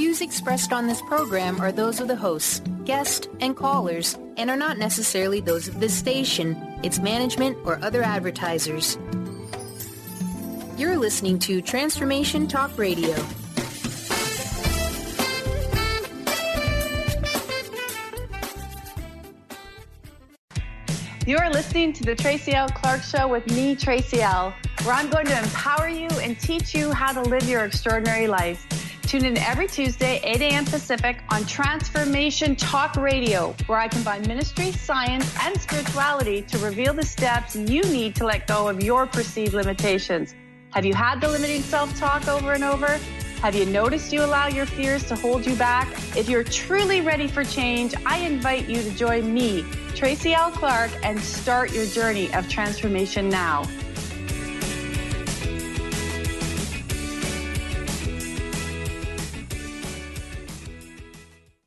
views expressed on this program are those of the hosts, guests, and callers, and are not necessarily those of this station, its management, or other advertisers. You're listening to Transformation Talk Radio. You are listening to the Tracy L. Clark Show with me, Tracy L., where I'm going to empower you and teach you how to live your extraordinary life. Tune in every Tuesday, 8 a.m. Pacific on Transformation Talk Radio, where I combine ministry, science, and spirituality to reveal the steps you need to let go of your perceived limitations. Have you had the limiting self-talk over and over? Have you noticed you allow your fears to hold you back? If you're truly ready for change, I invite you to join me, Tracy L. Clark, and start your journey of transformation now.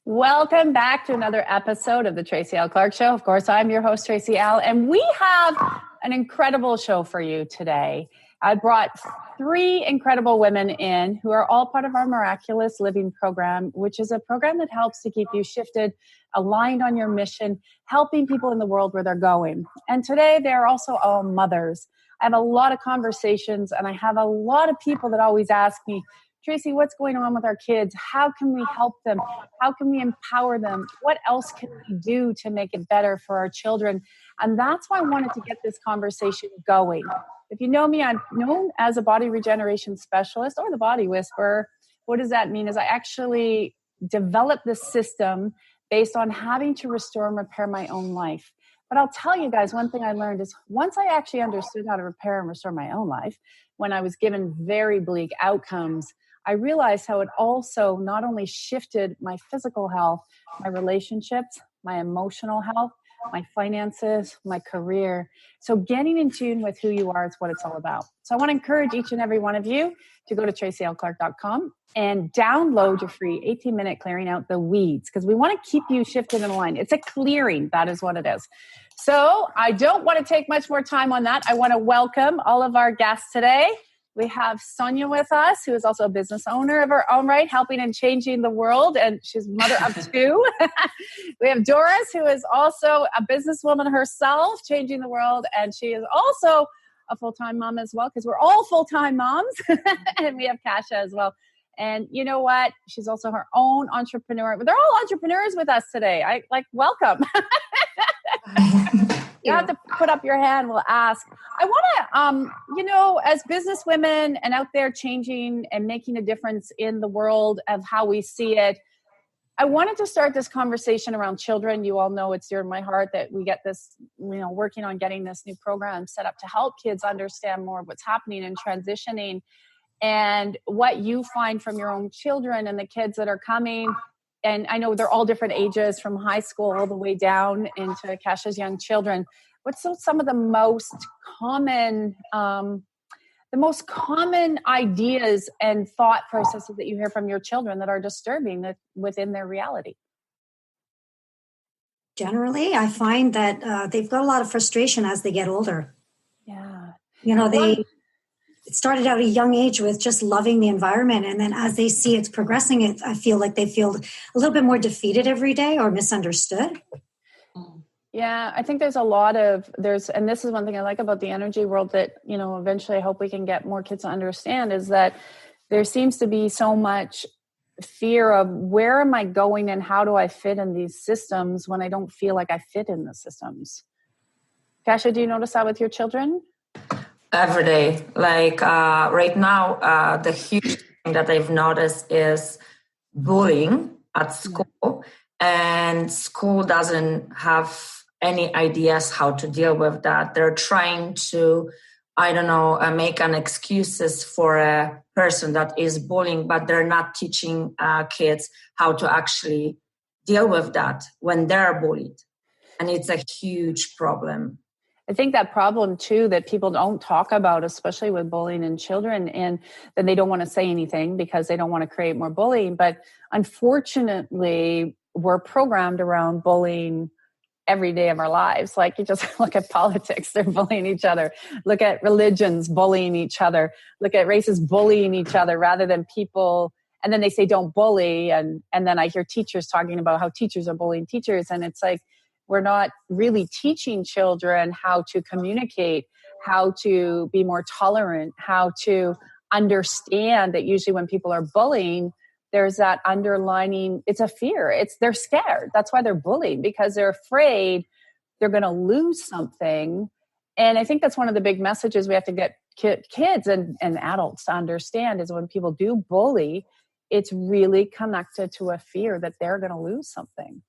Welcome back to another episode of the Tracy L. Clark Show. Of course, I'm your host, Tracy L., and we have an incredible show for you today. I brought 3 incredible women in who are all part of our Miraculous Living program, which is a program that helps to keep you shifted, aligned on your mission, helping people in the world where they're going. And today, they're also all mothers. I have a lot of conversations, and I have a lot of people that always ask me, Tracy, what's going on with our kids? How can we help them? How can we empower them? What else can we do to make it better for our children? And that's why I wanted to get this conversation going. If you know me, I'm known as a body regeneration specialist or the body whisperer. What does that mean? Is I actually developed this system based on having to restore and repair my own life. But I'll tell you guys, one thing I learned is once I actually understood how to repair and restore my own life, when I was given very bleak outcomes, I realized how it also not only shifted my physical health, my relationships, my emotional health, my finances, my career. So getting in tune with who you are is what it's all about. So I want to encourage each and every one of you to go to tracylclark.com and download your free 18-minute Clearing Out the Weeds, because we want to keep you shifted and aligned. It's a clearing. That is what it is. So I don't want to take much more time on that. I want to welcome all of our guests today. We have Sonia with us, who is also a business owner of her own right, helping and changing the world, and she's mother of 2. We have Doris, who is also a businesswoman herself, changing the world, and she is also a full-time mom as well, because we're all full-time moms, and we have Kasha as well. And you know what? She's also her own entrepreneur. They're all entrepreneurs with us today. Welcome. You have to put up your hand. We'll ask. I want to, as business women and out there changing and making a difference in the world of how we see it, I wanted to start this conversation around children. You all know it's dear to my heart that we get this, working on getting this new program set up to help kids understand more of what's happening and transitioning, and what you find from your own children and the kids that are coming. And I know they're all different ages, from high school all the way down into Kasha's young children. What's some of the most common ideas and thought processes that you hear from your children that are disturbing within their reality? Generally, I find that they've got a lot of frustration as they get older. Yeah. It started out at a young age with just loving the environment. And then as they see it's progressing, I feel like they feel a little bit more defeated every day or misunderstood. Yeah, I think there's a lot of, and this is one thing I like about the energy world that, eventually I hope we can get more kids to understand, is that there seems to be so much fear of where am I going and how do I fit in these systems when I don't feel like I fit in the systems. Kasha, do you notice that with your children? Every day. Right now, the huge thing that I've noticed is bullying at school, and school doesn't have any ideas how to deal with that. They're trying to, make an excuses for a person that is bullying, but they're not teaching kids how to actually deal with that when they're bullied. And it's a huge problem. I think that problem too that people don't talk about, especially with bullying in children, and then they don't want to say anything because they don't want to create more bullying. But unfortunately, we're programmed around bullying every day of our lives. Like, you just look at politics, they're bullying each other. Look at religions bullying each other. Look at races bullying each other, rather than people And then they say, don't bully. And then I hear teachers talking about how teachers are bullying teachers. And it's like, we're not really teaching children how to communicate, how to be more tolerant, how to understand that usually when people are bullying, there's that underlining, it's a fear. They're scared. That's why they're bullied, because they're afraid they're going to lose something. And I think that's one of the big messages we have to get kids and adults to understand is when people do bully, it's really connected to a fear that they're going to lose something.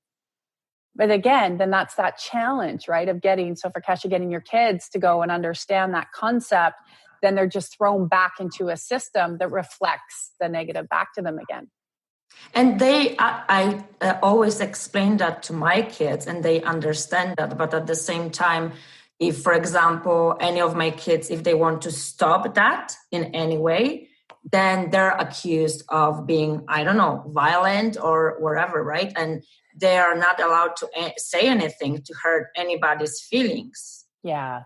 But again, then that's that challenge, right? Of getting, so for Kesha, getting your kids to go and understand that concept, then they're just thrown back into a system that reflects the negative back to them again. And I always explain that to my kids and they understand that. But at the same time, if, for example, any of my kids, if they want to stop that in any way, then they're accused of being, I don't know, violent or whatever, right? And they are not allowed to say anything to hurt anybody's feelings. Yeah.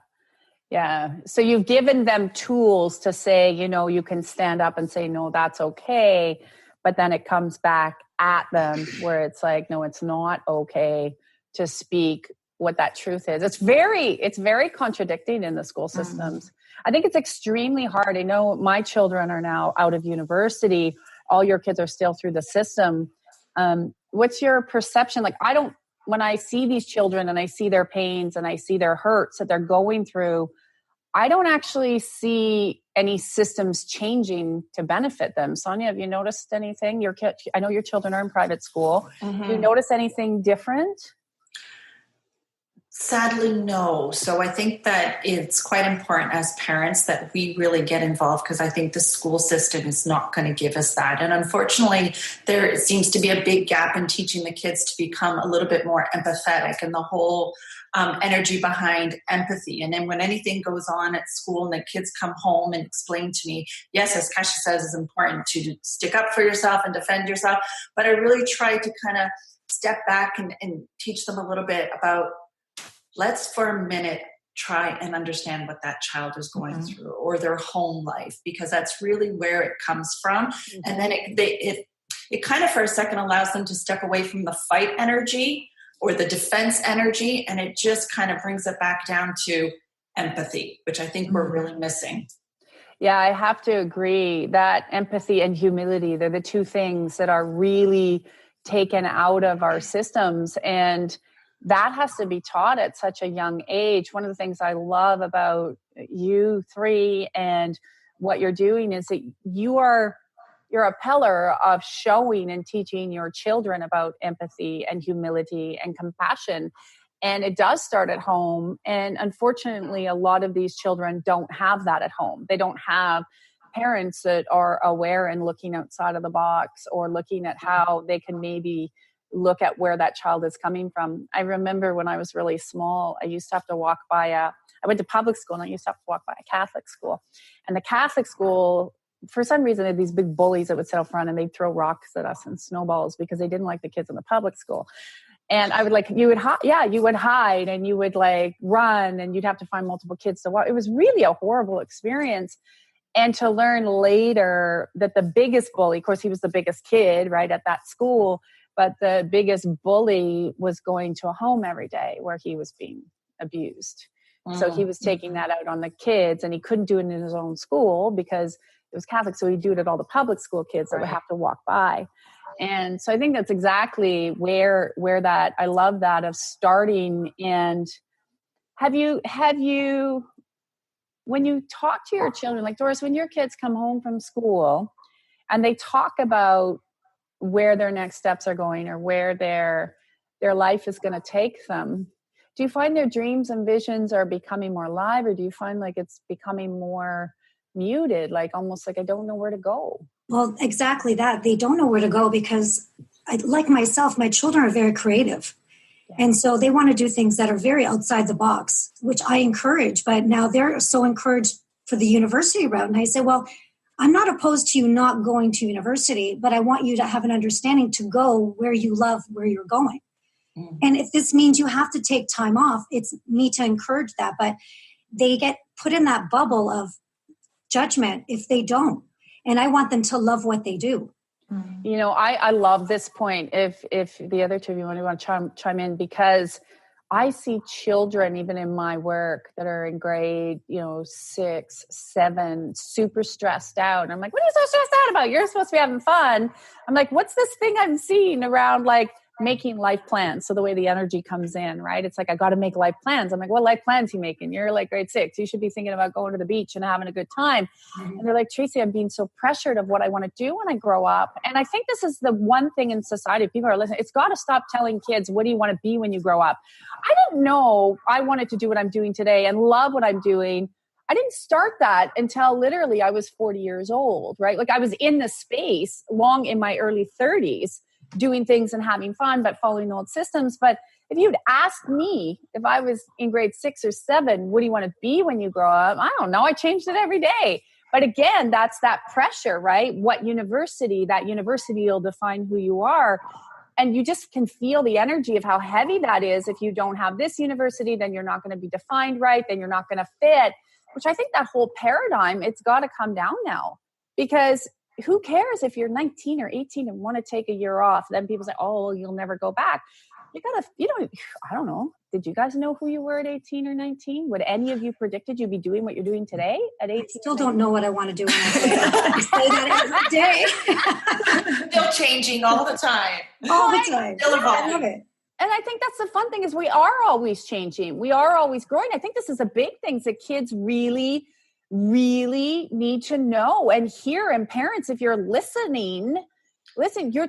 Yeah. So you've given them tools to say, you can stand up and say, no, that's okay. But then it comes back at them where it's like, no, it's not okay to speak what that truth is. It's very contradicting in the school systems. Mm-hmm. I think it's extremely hard. I know my children are now out of university. All your kids are still through the system. What's your perception? Like, when I see these children and I see their pains and I see their hurts that they're going through, I don't actually see any systems changing to benefit them. Sonia, have you noticed anything? I know your children are in private school. Mm-hmm. Do you notice anything different? Sadly, no. So I think that it's quite important as parents that we really get involved, because I think the school system is not going to give us that. And unfortunately, there seems to be a big gap in teaching the kids to become a little bit more empathetic, and the whole energy behind empathy. And then when anything goes on at school and the kids come home and explain to me, yes, as Kesha says, it's important to stick up for yourself and defend yourself. But I really try to kind of step back and teach them a little bit about, let's for a minute try and understand what that child is going mm-hmm. through, or their home life, because that's really where it comes from. Mm-hmm. And then it kind of for a second allows them to step away from the fight energy or the defense energy, and it just kind of brings it back down to empathy, which I think mm-hmm. we're really missing. Yeah, I have to agree that empathy and humility, they're the two things that are really taken out of our systems. And that has to be taught at such a young age. One of the things I love about you three and what you're doing is that you're a pillar of showing and teaching your children about empathy and humility and compassion. And it does start at home. And unfortunately, a lot of these children don't have that at home. They don't have parents that are aware and looking outside of the box, or looking at how they can maybe look at where that child is coming from. I remember when I was really small, I used to have to walk by I went to public school, and I used to have to walk by a Catholic school. And the Catholic school, for some reason, they had these big bullies that would sit out front and they'd throw rocks at us and snowballs because they didn't like the kids in the public school. And I would you would hide and you would run, and you'd have to find multiple kids to walk. It was really a horrible experience. And to learn later that the biggest bully, of course, he was the biggest kid, right, at that school, but the biggest bully was going to a home every day where he was being abused. Mm-hmm. So he was taking that out on the kids, and he couldn't do it in his own school because it was Catholic. So he'd do it at all the public school kids that would have to walk by. And so I think that's exactly where that, I love that, of starting. And have you, when you talk to your children, like Doris, when your kids come home from school and they talk about where their next steps are going, or where their life is going to take them, do you find their dreams and visions are becoming more alive, or do you find it's becoming more muted, almost I don't know where to go? Well, exactly that. They don't know where to go because, like myself, my children are very creative. Yeah. And so they want to do things that are very outside the box, which I encourage. But now they're so encouraged for the university route. And I say, well, I'm not opposed to you not going to university, but I want you to have an understanding to go where you love where you're going. Mm-hmm. And if this means you have to take time off, it's me to encourage that. But they get put in that bubble of judgment if they don't. And I want them to love what they do. You know, I love this point. If the other two of you want to chime in, because I see children, even in my work, that are in grade, 6, 7, super stressed out. And I'm like, what are you so stressed out about? You're supposed to be having fun. I'm like, what's this thing I'm seeing around like making life plans? So the way the energy comes in, right? It's like, I got to make life plans. I'm like, what life plans are you making? You're like grade 6. You should be thinking about going to the beach and having a good time. And they're like, Tracy, I'm being so pressured of what I want to do when I grow up. And I think this is the one thing in society, people are listening. It's got to stop telling kids, what do you want to be when you grow up? I didn't know I wanted to do what I'm doing today and love what I'm doing. I didn't start that until literally I was 40 years old, right? Like I was in the space long in my early 30s, doing things and having fun, but following old systems. But if you'd asked me if I was in grade 6 or 7, what do you want to be when you grow up? I don't know. I changed it every day. But again, that's that pressure, right? That university will define who you are. And you just can feel the energy of how heavy that is. If you don't have this university, then you're not going to be defined right. Then you're not going to fit, which I think that whole paradigm, it's got to come down now, because who cares if you're 19 or 18 and want to take a year off? Then people say, oh, you'll never go back. I don't know. Did you guys know who you were at 18 or 19? Would any of you predicted you'd be doing what you're doing today at 18? I still don't know what I want to do when I say that every day. Still changing all the time. All the time. Still evolving. I love it. And I think that's the fun thing, is we are always changing. We are always growing. I think this is a big thing that kids really, really need to know and hear. And parents, if you're listening,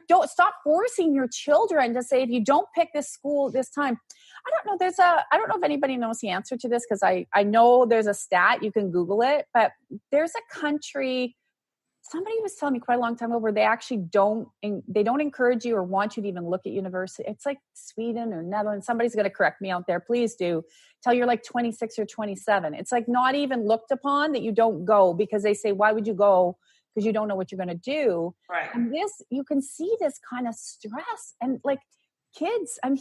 don't stop forcing your children to say, if you don't pick this school this time. I don't know if anybody knows the answer to this, because I know there's a stat, you can Google it, but there's a country, somebody was telling me quite a long time ago, where they actually don't encourage you or want you to even look at university. It's like Sweden or Netherlands. Somebody's going to correct me out there. Please do. Till you're like 26 or 27. It's like not even looked upon that you don't go, because they say, why would you go? Because you don't know what you're going to do. Right. And you can see this kind of stress, and like kids, and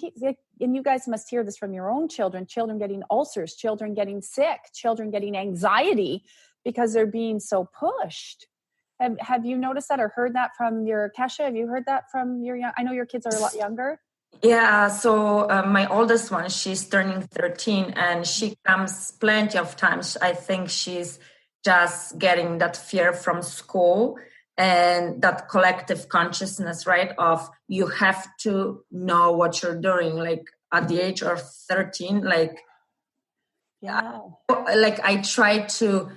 you guys must hear this from your own children getting ulcers, children getting sick, children getting anxiety because they're being so pushed. Have you noticed that or heard that from your Kesha? Have you heard that from your young? I know your kids are a lot younger. Yeah, so my oldest one, she's turning 13, and she comes plenty of times. I think she's just getting that fear from school and that collective consciousness, right? Of you have to know what you're doing. Like at the age of 13, I try to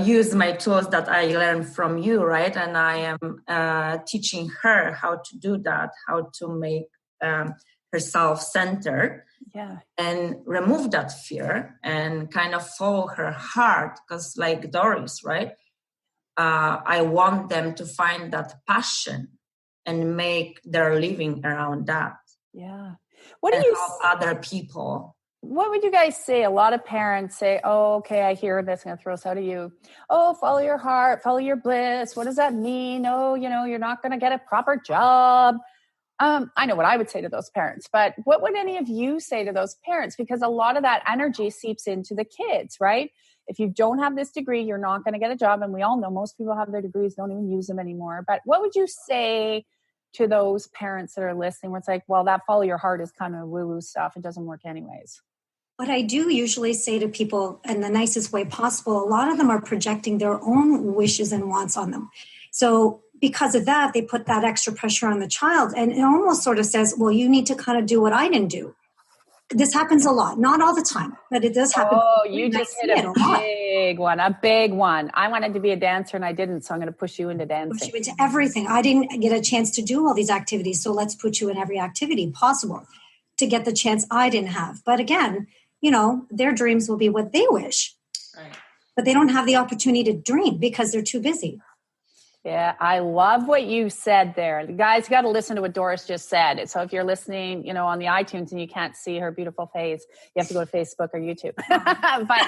use my tools that I learned from you, right? And I am teaching her how to do that, how to make herself centered, and remove that fear and kind of follow her heart. Because like Doris, right? I want them to find that passion and make their living around that. Yeah. What do you help other people? What would you guys say? A lot of parents say, oh, okay, I hear this. I'm going to throw this out at you. Oh, follow your heart, follow your bliss. What does that mean? Oh, you're not going to get a proper job. I know what I would say to those parents, but what would any of you say to those parents? Because a lot of that energy seeps into the kids, right? If you don't have this degree, you're not going to get a job. And we all know most people have their degrees, don't even use them anymore. But what would you say to those parents that are listening where it's like, well, that follow your heart is kind of woo-woo stuff. It doesn't work anyways. What I do usually say to people in the nicest way possible, a lot of them are projecting their own wishes and wants on them. So because of that, they put that extra pressure on the child. And it almost sort of says, well, you need to kind of do what I didn't do. This happens a lot, not all the time, but it does happen. Oh, you just hit a big one. I wanted to be a dancer and I didn't, so I'm going to push you into dancing. Push you into everything. I didn't get a chance to do all these activities, so let's put you in every activity possible to get the chance I didn't have. But again, their dreams will be what they wish. Right. But they don't have the opportunity to dream because they're too busy. Yeah, I love what you said there. Guys, you got to listen to what Doris just said. So if you're listening, on the iTunes and you can't see her beautiful face, you have to go to Facebook or YouTube. But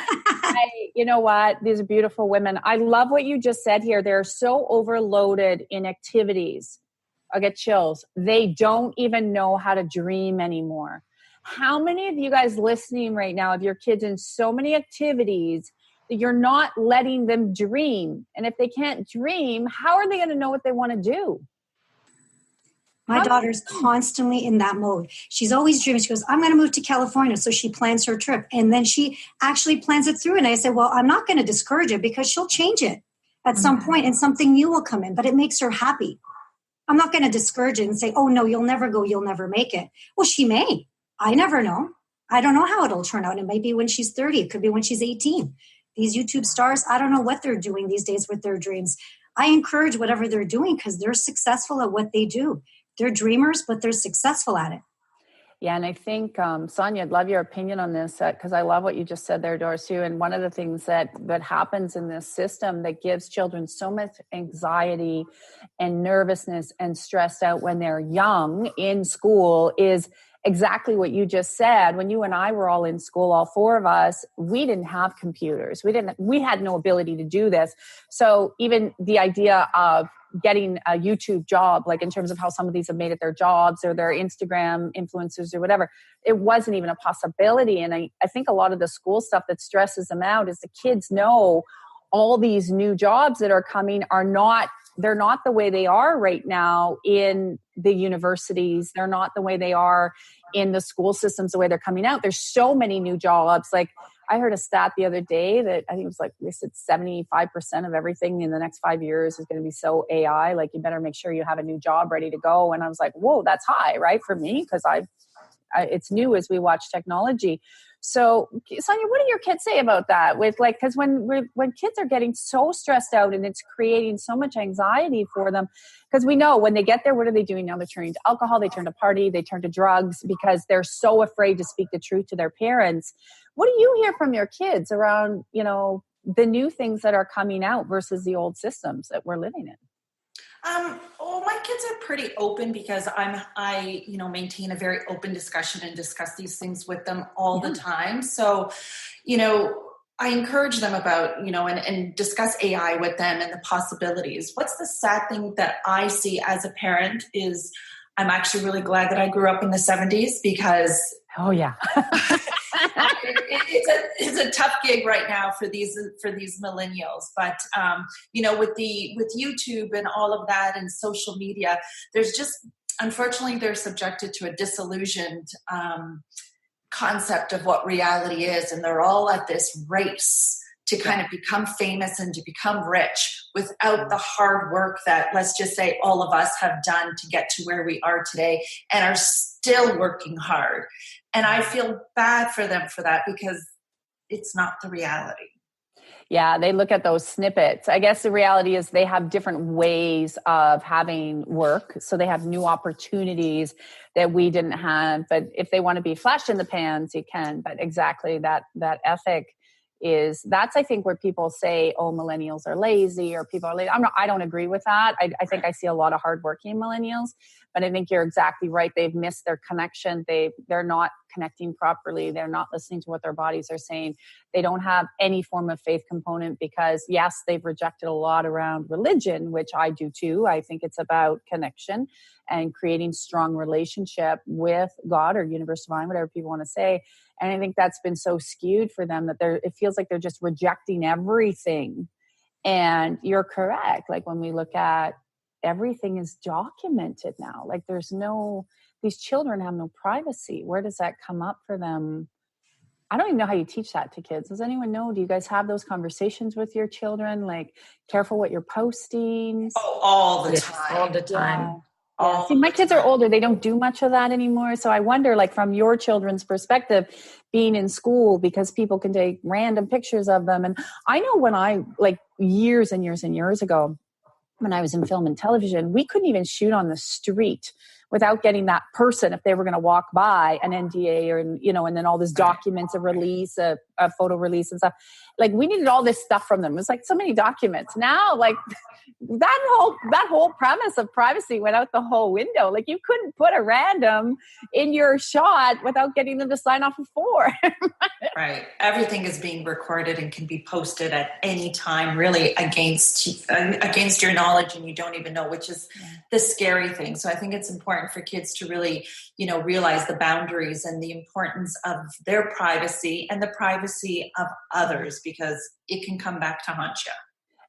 you know what? These are beautiful women. I love what you just said here. They're so overloaded in activities. I'll get chills. They don't even know how to dream anymore. How many of you guys listening right now have your kids in so many activities that you're not letting them dream? And if they can't dream, how are they going to know what they want to do? My daughter's constantly in that mode. She's always dreaming. She goes, I'm going to move to California. So she plans her trip. And then she actually plans it through. And I said, well, I'm not going to discourage it because she'll change it at some point and something new will come in. But it makes her happy. I'm not going to discourage it and say, oh, no, you'll never go. You'll never make it. Well, she may. I never know. I don't know how it'll turn out. It might be when she's 30. It could be when she's 18. These YouTube stars, I don't know what they're doing these days with their dreams. I encourage whatever they're doing because they're successful at what they do. They're dreamers, but they're successful at it. Yeah, and I think, Sonia, I'd love your opinion on this because I love what you just said there, Doris, too. And one of the things that happens in this system that gives children so much anxiety and nervousness and stressed out when they're young in school is exactly what you just said. When you and I were all in school, all four of us, we didn't have computers. We had no ability to do this. So even the idea of getting a YouTube job, like in terms of how some of these have made it their jobs or their Instagram influencers or whatever, it wasn't even a possibility. And I think a lot of the school stuff that stresses them out is the kids know all these new jobs that are coming they're not the way they are right now in the universities. They're not the way they are in the school systems, the way they're coming out. There's so many new jobs. Like I heard a stat the other day that I think it was like, they said 75% of everything in the next 5 years is going to be so AI. Like you better make sure you have a new job ready to go. And I was like, whoa, that's high, right? For me, because it's new as we watch technology. So, Sonia, what do your kids say about that? With like, because when kids are getting so stressed out and it's creating so much anxiety for them, because we know when they get there, what are they doing now? They're turning to alcohol, they turn to party, they turn to drugs because they're so afraid to speak the truth to their parents. What do you hear from your kids around, the new things that are coming out versus the old systems that we're living in? Well, my kids are pretty open because I maintain a very open discussion and discuss these things with them all the time. So, I encourage them about, and discuss AI with them and the possibilities. What's the sad thing that I see as a parent is I'm actually really glad that I grew up in the 70s because oh yeah. it's a tough gig right now for these millennials, but with YouTube and all of that and social media, there's just unfortunately they're subjected to a disillusioned concept of what reality is, and they're all at this race to kind of become famous and to become rich without the hard work that, let's just say, all of us have done to get to where we are today and are still working hard. And I feel bad for them for that because it's not the reality. Yeah, they look at those snippets. I guess the reality is they have different ways of having work. So they have new opportunities that we didn't have. But if they want to be flash in the pans, you can. But exactly that ethic that's I think where people say, oh, millennials are lazy or people are lazy. I don't agree with that. I think I see a lot of hardworking millennials, but I think you're exactly right. They've missed their connection. They're not connecting properly. They're not listening to what their bodies are saying. They don't have any form of faith component because yes, they've rejected a lot around religion, which I do too. I think it's about connection and creating strong relationship with God or universe divine, whatever people want to say. And I think that's been so skewed for them that it feels like they're just rejecting everything. And you're correct. Like when we look at everything is documented now, like these children have no privacy. Where does that come up for them? I don't even know how you teach that to kids. Does anyone know? Do you guys have those conversations with your children? Like, careful what you're posting? Oh, all the time. All the time. Yeah. Yeah. See, my kids are older. They don't do much of that anymore. So I wonder, like, from your children's perspective, being in school, because people can take random pictures of them. And I know when years and years and years ago, when I was in film and television, we couldn't even shoot on the street without getting that person, if they were going to walk by, an NDA and then all this documents, a release, a photo release and stuff. Like we needed all this stuff from them. It was like so many documents. Now, like that whole premise of privacy went out the whole window. Like you couldn't put a random in your shot without getting them to sign off before. Right. Everything is being recorded and can be posted at any time, really against your knowledge, and you don't even know, which is the scary thing. So I think it's important for kids to really, realize the boundaries and the importance of their privacy and the privacy of others, because it can come back to haunt you.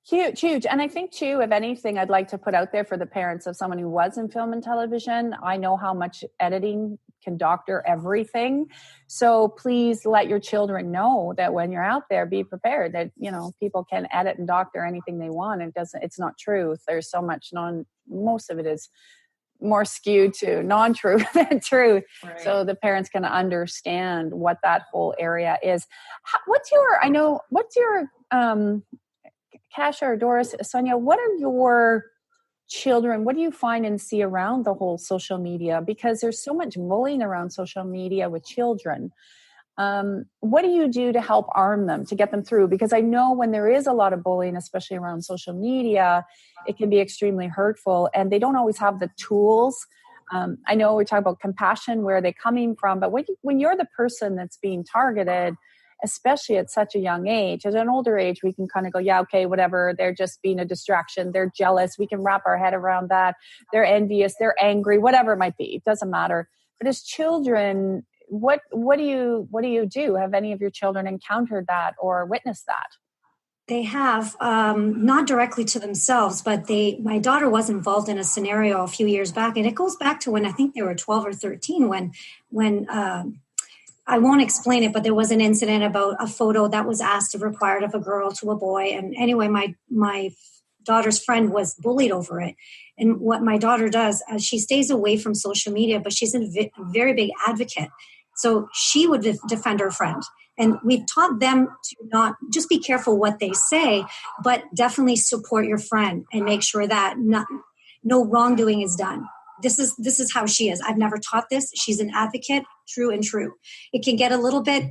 Huge, huge. And I think too, if anything, I'd like to put out there for the parents of someone who was in film and television. I know how much editing can doctor everything. So please let your children know that when you're out there, be prepared that, people can edit and doctor anything they want. It's not truth. There's so much most of it is more skewed to non-truth than truth. Right. So the parents can understand what that whole area is. What's your Kasha or Doris, Sonia, what are your children, what do you find and see around the whole social media? Because there's so much bullying around social media with children. What do you do to help arm them, to get them through? Because I know when there is a lot of bullying, especially around social media, it can be extremely hurtful and they don't always have the tools. I know we're talking about compassion, where are they coming from? But when you're the person that's being targeted, especially at such a young age, at an older age, we can kind of go, yeah, okay, whatever. They're just being a distraction. They're jealous. We can wrap our head around that. They're envious. They're angry, whatever it might be. It doesn't matter. But as children, what do you do? Have any of your children encountered that or witnessed that? They have, not directly to themselves, but my daughter was involved in a scenario a few years back. And it goes back to when I think they were 12 or 13 when I won't explain it, but there was an incident about a photo that was required of a girl to a boy. And anyway, my daughter's friend was bullied over it. And what my daughter does, she stays away from social media, but she's a very big advocate. So she would defend her friend. And we've taught them to not just be careful what they say, but definitely support your friend and make sure that no wrongdoing is done. This is how she is. I've never taught this. She's an advocate, true and true. It can get a little bit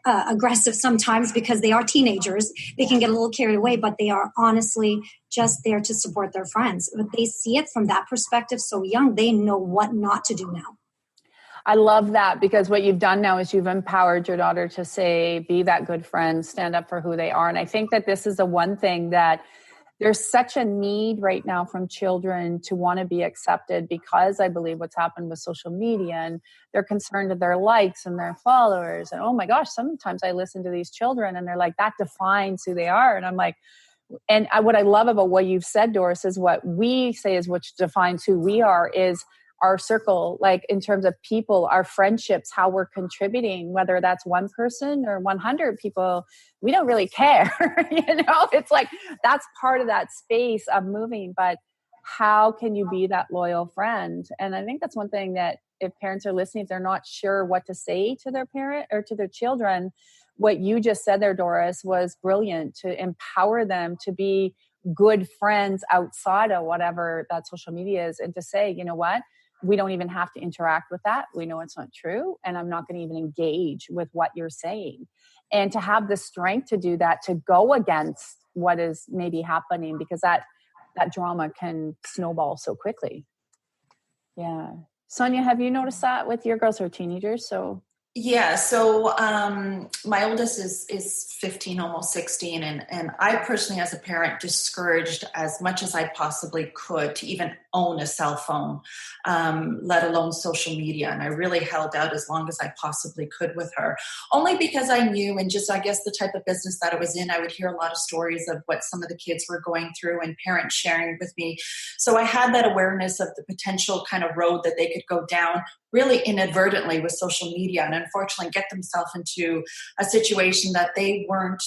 aggressive sometimes because they are teenagers. They can get a little carried away, but they are honestly just there to support their friends. But they see it from that perspective so young, they know what not to do now. I love that, because what you've done now is you've empowered your daughter to say, be that good friend, stand up for who they are. And I think that this is the one thing that there's such a need right now from children to want to be accepted, because I believe what's happened with social media, and they're concerned with their likes and their followers. And oh my gosh, sometimes I listen to these children and they're like, that defines who they are. And I'm like, what I love about what you've said, Doris, is what we say is which defines who we are is our circle, like in terms of people, our friendships, how we're contributing, whether that's one person or 100 people, we don't really care. It's like, that's part of that space of moving, but how can you be that loyal friend? And I think that's one thing that if parents are listening, if they're not sure what to say to their parent or to their children, what you just said there, Doris, was brilliant, to empower them to be good friends outside of whatever that social media is. And to say, you know what? We don't even have to interact with that. We know it's not true. And I'm not going to even engage with what you're saying. And to have the strength to do that, to go against what is maybe happening, because that drama can snowball so quickly. Yeah. Sonia, have you noticed that with your girls? Or teenagers? Yeah, so my oldest is 15, almost 16, and I personally, as a parent, discouraged as much as I possibly could to even own a cell phone, let alone social media. And I really held out as long as I possibly could with her, only because I knew, and just, I guess, the type of business that I was in, I would hear a lot of stories of what some of the kids were going through and parents sharing with me. So I had that awareness of the potential kind of road that they could go down really inadvertently with social media, and unfortunately get themselves into a situation that they weren't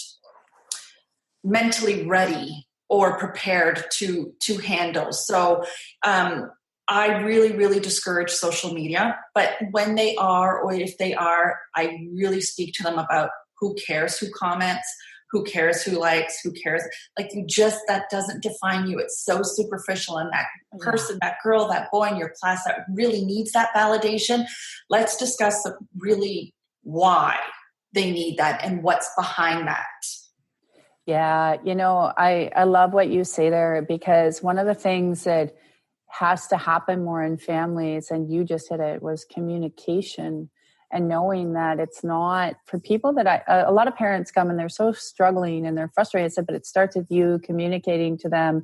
mentally ready or prepared to handle. So I really, really discourage social media. But when they are, or if they are, I really speak to them about who cares who comments, who cares who likes, who cares. Like, that doesn't define you. It's so superficial. And that person, that girl, that boy in your class that really needs that validation, let's discuss really why they need that and what's behind that. Yeah. I love what you say there, because one of the things that has to happen more in families, and you just hit it, was communication. And knowing that it's not for people that a lot of parents come and they're so struggling and they're frustrated, but it starts with you communicating to them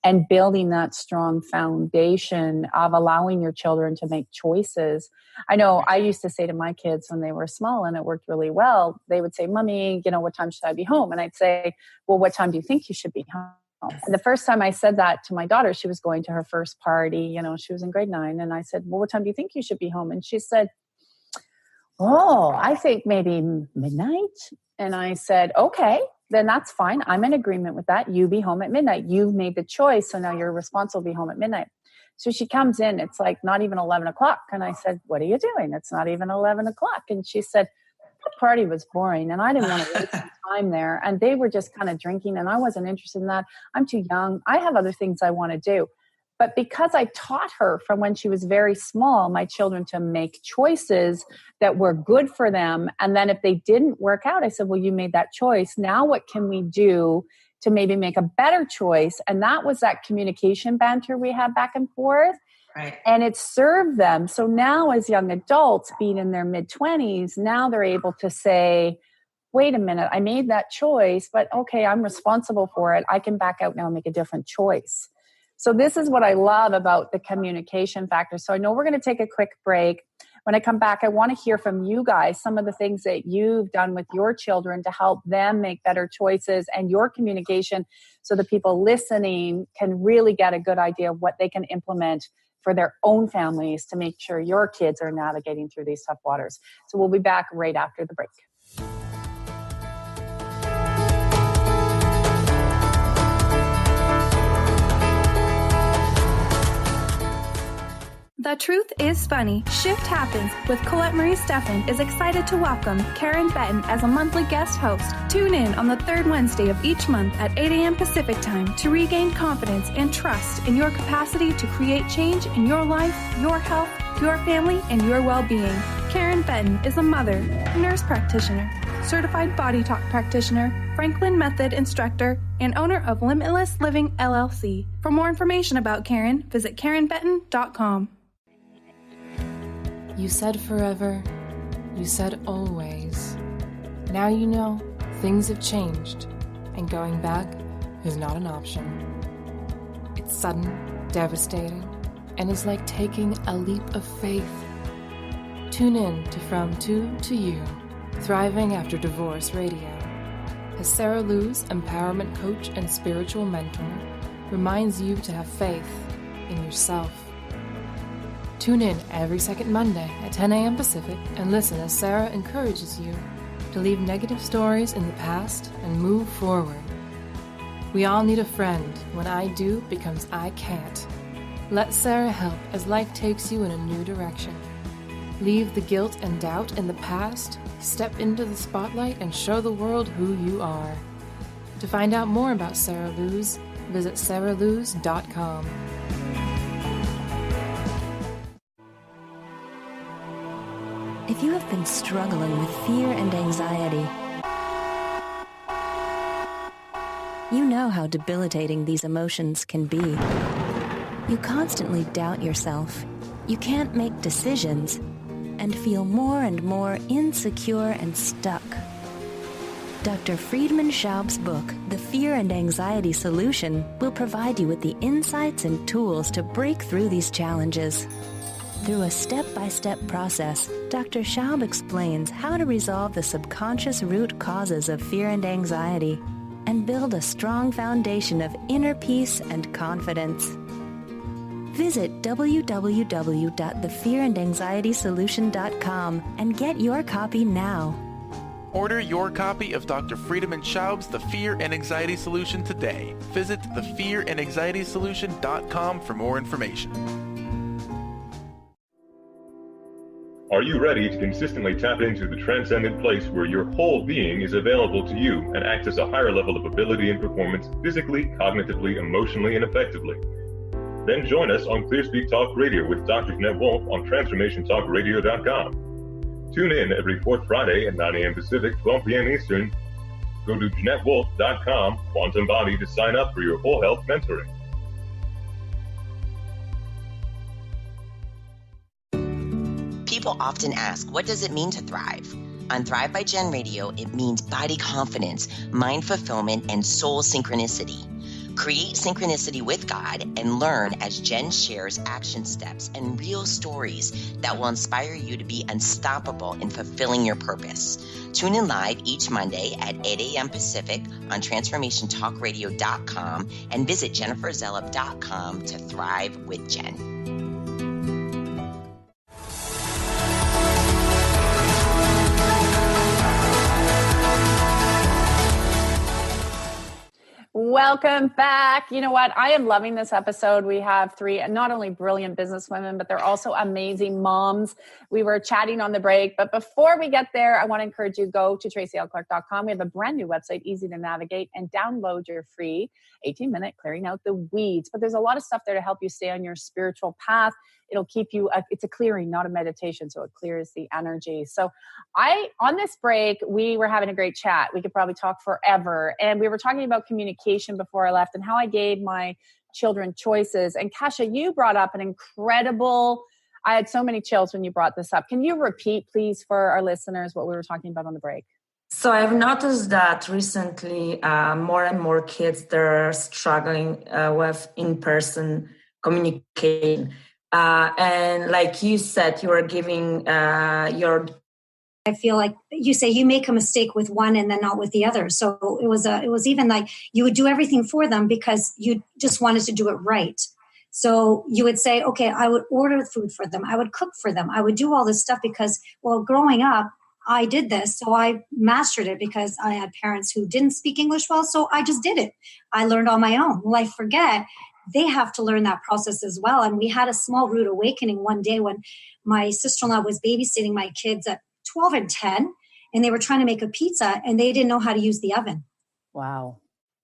and building that strong foundation of allowing your children to make choices. I know I used to say to my kids when they were small, and it worked really well, they would say, Mommy, what time should I be home? And I'd say, well, what time do you think you should be home? And the first time I said that to my daughter, she was going to her first party, she was in grade 9. And I said, well, what time do you think you should be home? And she said, oh, I think maybe midnight. And I said, okay, then that's fine. I'm in agreement with that. You be home at midnight. You've made the choice. So now you're responsible to be home at midnight. So she comes in, it's like not even 11 o'clock. And I said, what are you doing? It's not even 11 o'clock. And she said, the party was boring and I didn't want to waste some time there. And they were just kind of drinking and I wasn't interested in that. I'm too young. I have other things I want to do. But because I taught her from when she was very small, my children, to make choices that were good for them. And then if they didn't work out, I said, well, you made that choice. Now what can we do to maybe make a better choice? And that was that communication banter we had back and forth. Right. And it served them. So now as young adults being in their mid-20s, now they're able to say, wait a minute, I made that choice, but okay, I'm responsible for it. I can back out now and make a different choice. So this is what I love about the communication factor. So I know we're going to take a quick break. When I come back, I want to hear from you guys some of the things that you've done with your children to help them make better choices and your communication, so the people listening can really get a good idea of what they can implement for their own families to make sure your kids are navigating through these tough waters. So we'll be back right after the break. The Truth is Funny. Shift Happens with Colette Marie Steffen is excited to welcome Karen Benton as a monthly guest host. Tune in on the third Wednesday of each month at 8 a.m. Pacific Time to regain confidence and trust in your capacity to create change in your life, your health, your family, and your well-being. Karen Benton is a mother, nurse practitioner, certified body talk practitioner, Franklin Method instructor, and owner of Limitless Living LLC. For more information about Karen, visit KarenBenton.com. You said forever, you said always. Now you know things have changed, and going back is not an option. It's sudden, devastating, and is like taking a leap of faith. Tune in to From Two to You, Thriving After Divorce Radio, as Sarah Lou's empowerment coach and spiritual mentor reminds you to have faith in yourself. Tune in every second Monday at 10 a.m. Pacific and listen as Sarah encourages you to leave negative stories in the past and move forward. We all need a friend when I do becomes I can't. Let Sarah help as life takes you in a new direction. Leave the guilt and doubt in the past, step into the spotlight, and show the world who you are. To find out more about Sarah Lou's, visit sarahloos.com. If you have been struggling with fear and anxiety, you know how debilitating these emotions can be. You constantly doubt yourself, you can't make decisions, and feel more and more insecure and stuck. Dr. Friedman Schaub's book, The Fear and Anxiety Solution, will provide you with the insights and tools to break through these challenges. Through a step-by-step process, Dr. Schaub explains how to resolve the subconscious root causes of fear and anxiety and build a strong foundation of inner peace and confidence. Visit www.thefearandanxietysolution.com and get your copy now. Order your copy of Dr. Friedman Schaub's The Fear and Anxiety Solution today. Visit thefearandanxietysolution.com for more information. Are you ready to consistently tap into the transcendent place where your whole being is available to you and access a higher level of ability and performance physically, cognitively, emotionally, and effectively? Then join us on ClearSpeak Talk Radio with Dr. Jeanette Wolf on TransformationTalkRadio.com. Tune in every fourth Friday at 9 a.m. Pacific, 12 p.m. Eastern. Go to JeanetteWolf.com, Quantum Body, to sign up for your whole health mentoring. People often ask, what does it mean to thrive? On Thrive by Gen Radio, it means body confidence, mind fulfillment, and soul synchronicity. Create synchronicity with God and learn as Jen shares action steps and real stories that will inspire you to be unstoppable in fulfilling your purpose. Tune in live each Monday at 8 a.m. Pacific on transformationtalkradio.com and visit jenniferzellup.com to thrive with Jen. Welcome back. You know what? I am loving this episode. We have three not only brilliant businesswomen, but they're also amazing moms. We were chatting on the break, but before we get there, I want to encourage you to go to tracylclark.com. We have a brand new website, easy to navigate, and download your free 18-minute Clearing Out the Weeds. But there's a lot of stuff there to help you stay on your spiritual path. It'll keep you, it's a clearing, not a meditation. So it clears the energy. So on this break, we were having a great chat. We could probably talk forever. And we were talking about communication before I left and how I gave my children choices. And Kasha, you brought up an incredible, I had so many chills when you brought this up. Can you repeat, please, for our listeners, what we were talking about on the break? So I've noticed that recently more and more kids, they're struggling with in-person communication. And like you said, you were giving your... I feel like you say you make a mistake with one and then not with the other. So it was even like you would do everything for them because you just wanted to do it right. So you would say, okay, I would order food for them. I would cook for them. I would do all this stuff because, well, growing up, I did this. So I mastered it because I had parents who didn't speak English well. So I just did it. I learned on my own. Well, I forget they have to learn that process as well. And we had a small rude awakening one day when my sister-in-law was babysitting my kids at 12 and 10, and they were trying to make a pizza and they didn't know how to use the oven. Wow.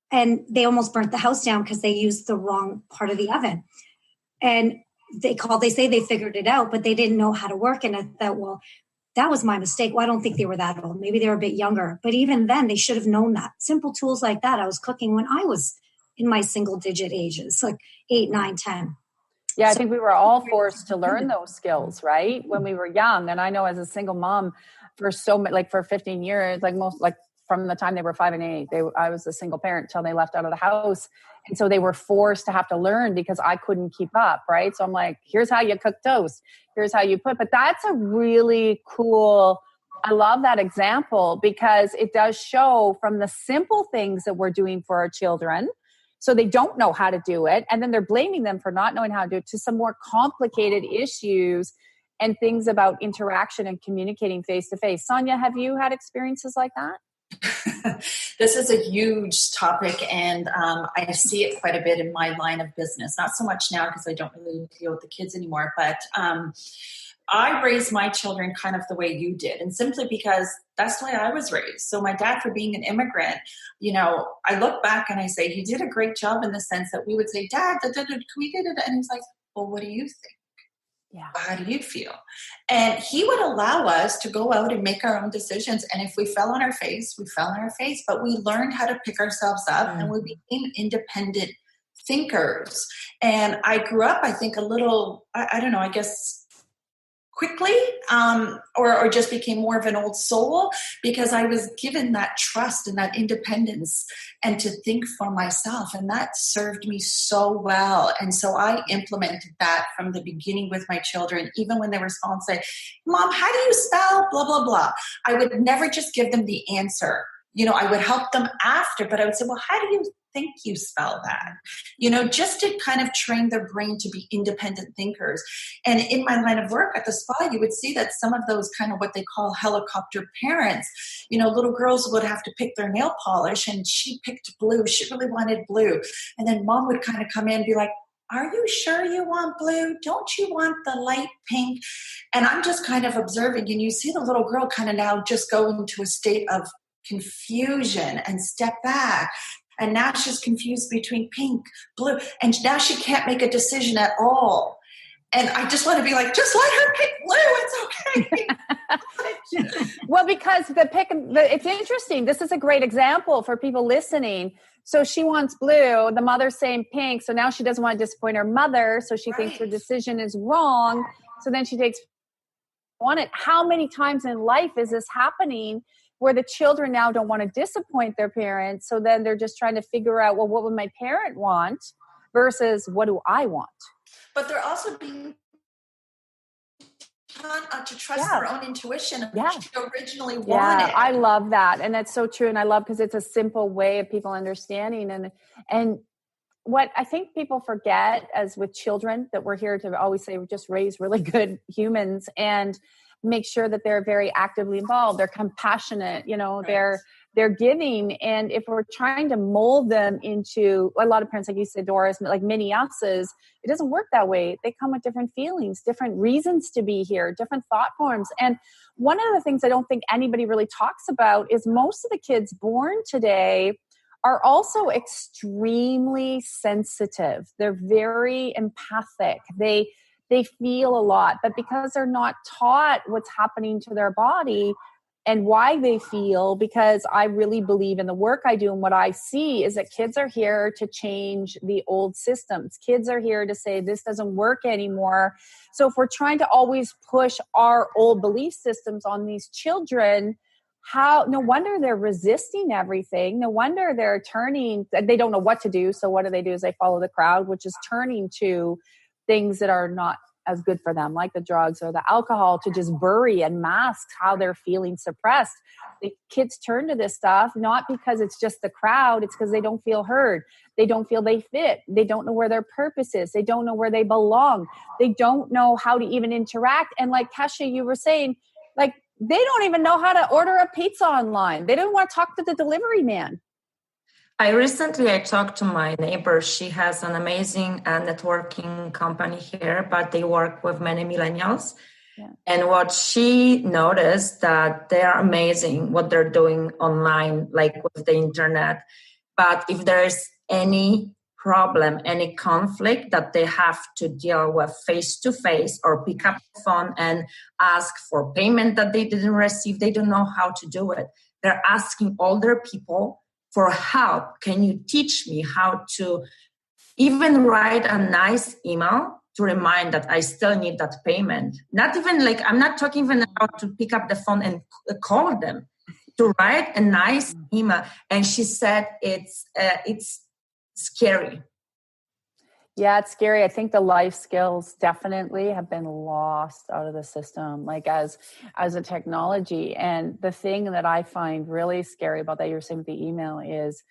And they almost burnt the house down because they used the wrong part of the oven. And they say they figured it out, but they didn't know how to work. And I thought, well, that was my mistake. Well, I don't think they were that old. Maybe they were a bit younger, but even then they should have known that. Simple tools like that. I was cooking when I was in my single digit ages, like 8, 9, 10. Yeah, I think we were all forced to learn those skills, right? When we were young. And I know as a single mom for for 15 years, from the time they were 5 and 8, I was a single parent till they left out of the house. And so they were forced to have to learn because I couldn't keep up, right? So I'm like, here's how you cook toast. Here's how you but that's a really cool, I love that example because it does show from the simple things that we're doing for our children. So they don't know how to do it. And then they're blaming them for not knowing how to do it to some more complicated issues and things about interaction and communicating face to face. Sonia, have you had experiences like that? This is a huge topic, and I see it quite a bit in my line of business. Not so much now because I don't really deal with the kids anymore, but I raised my children kind of the way you did, and simply because that's the way I was raised. So my dad, for being an immigrant, I look back and I say, he did a great job in the sense that we would say, Dad, can we do it? And he's like, well, what do you think? Yeah. How do you feel? And he would allow us to go out and make our own decisions. And if we fell on our face, we fell on our face, but we learned how to pick ourselves up and we became independent thinkers. And I grew up, I think, a little, I don't know, I guess quickly, or just became more of an old soul because I was given that trust and that independence and to think for myself. And that served me so well. And so I implemented that from the beginning with my children, even when they were small and say, Mom, how do you spell blah, blah, blah? I would never just give them the answer. I would help them after, but I would say, well, how do you think you spell that? Just to kind of train their brain to be independent thinkers. And in my line of work at the spa, you would see that some of those kind of what they call helicopter parents, little girls would have to pick their nail polish and she picked blue. She really wanted blue. And then mom would kind of come in and be like, are you sure you want blue? Don't you want the light pink? And I'm just kind of observing, and you see the little girl kind of now just go into a state of confusion and step back. And now she's confused between pink, blue, and now she can't make a decision at all. And I just want to be like, just let her pick blue. It's okay. Well, because it's interesting. This is a great example for people listening. So she wants blue. The mother's saying pink. So now she doesn't want to disappoint her mother. So she thinks her decision is wrong. So then she takes on it. How many times in life is this happening where the children now don't want to disappoint their parents. So then they're just trying to figure out, well, what would my parent want versus what do I want? But they're also being taught to trust their own intuition of which they originally wanted. I love that. And that's so true. And I love, because it's a simple way of people understanding. And what I think people forget, as with children, that we're here to always say, we just raise really good humans and make sure that they're very actively involved. They're compassionate, they're giving. And if we're trying to mold them into, a lot of parents, like you said, Doris, like mini uses, it doesn't work that way. They come with different feelings, different reasons to be here, different thought forms. And one of the things I don't think anybody really talks about is most of the kids born today are also extremely sensitive. They're very empathic. They feel a lot, but because they're not taught what's happening to their body and why they feel, because I really believe in the work I do and what I see is that kids are here to change the old systems. Kids are here to say this doesn't work anymore. So if we're trying to always push our old belief systems on these children, no wonder they're resisting everything. No wonder they're turning, they don't know what to do. So what do? Is they follow the crowd, which is turning to things that are not as good for them, like the drugs or the alcohol, to just bury and mask how they're feeling suppressed. The kids turn to this stuff, not because it's just the crowd, it's because they don't feel heard. They don't feel they fit. They don't know where their purpose is. They don't know where they belong. They don't know how to even interact. And like Kesha, you were saying, like, they don't even know how to order a pizza online. They don't want to talk to the delivery man. I talked to my neighbor. She has an amazing networking company here, but they work with many millennials. Yeah. And what she noticed, that they're amazing what they're doing online, like with the internet. But if there's any problem, any conflict that they have to deal with face to face or pick up the phone and ask for payment that they didn't receive, they don't know how to do it. They're asking older people for help. Can you teach me how to even write a nice email to remind that I still need that payment? Not even like, I'm not talking even about to pick up the phone and call them, to write a nice email. And she said it's scary. Yeah, it's scary. I think the life skills definitely have been lost out of the system, like as a technology. And the thing that I find really scary about that, you were saying with the email, is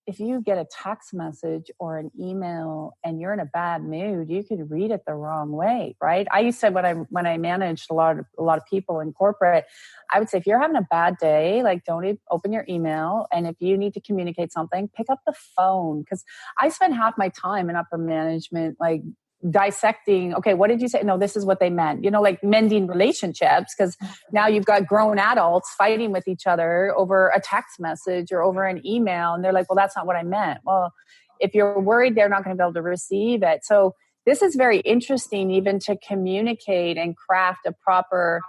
if you get a text message or an email and you're in a bad mood, you could read it the wrong way, right? I used to, when I managed a lot of people in corporate, I would say, if you're having a bad day, like, don't open your email. And if you need to communicate something, pick up the phone. Because I spend half my time in upper management, like, dissecting, okay, what did you say? No, this is what they meant, like mending relationships, because now you've got grown adults fighting with each other over a text message or over an email. And they're like, well, that's not what I meant. Well, if you're worried, they're not going to be able to receive it. So this is very interesting, even to communicate and craft a proper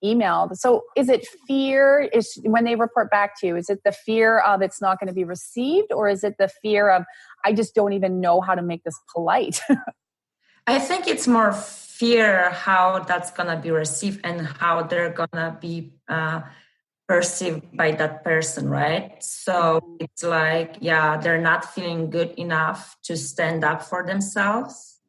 email. So is it fear when they report back to you? Is it the fear of it's not going to be received, or is it the fear of, I just don't even know how to make this polite? I think it's more fear how that's going to be received and how they're going to be perceived by that person, right? So it's like, they're not feeling good enough to stand up for themselves,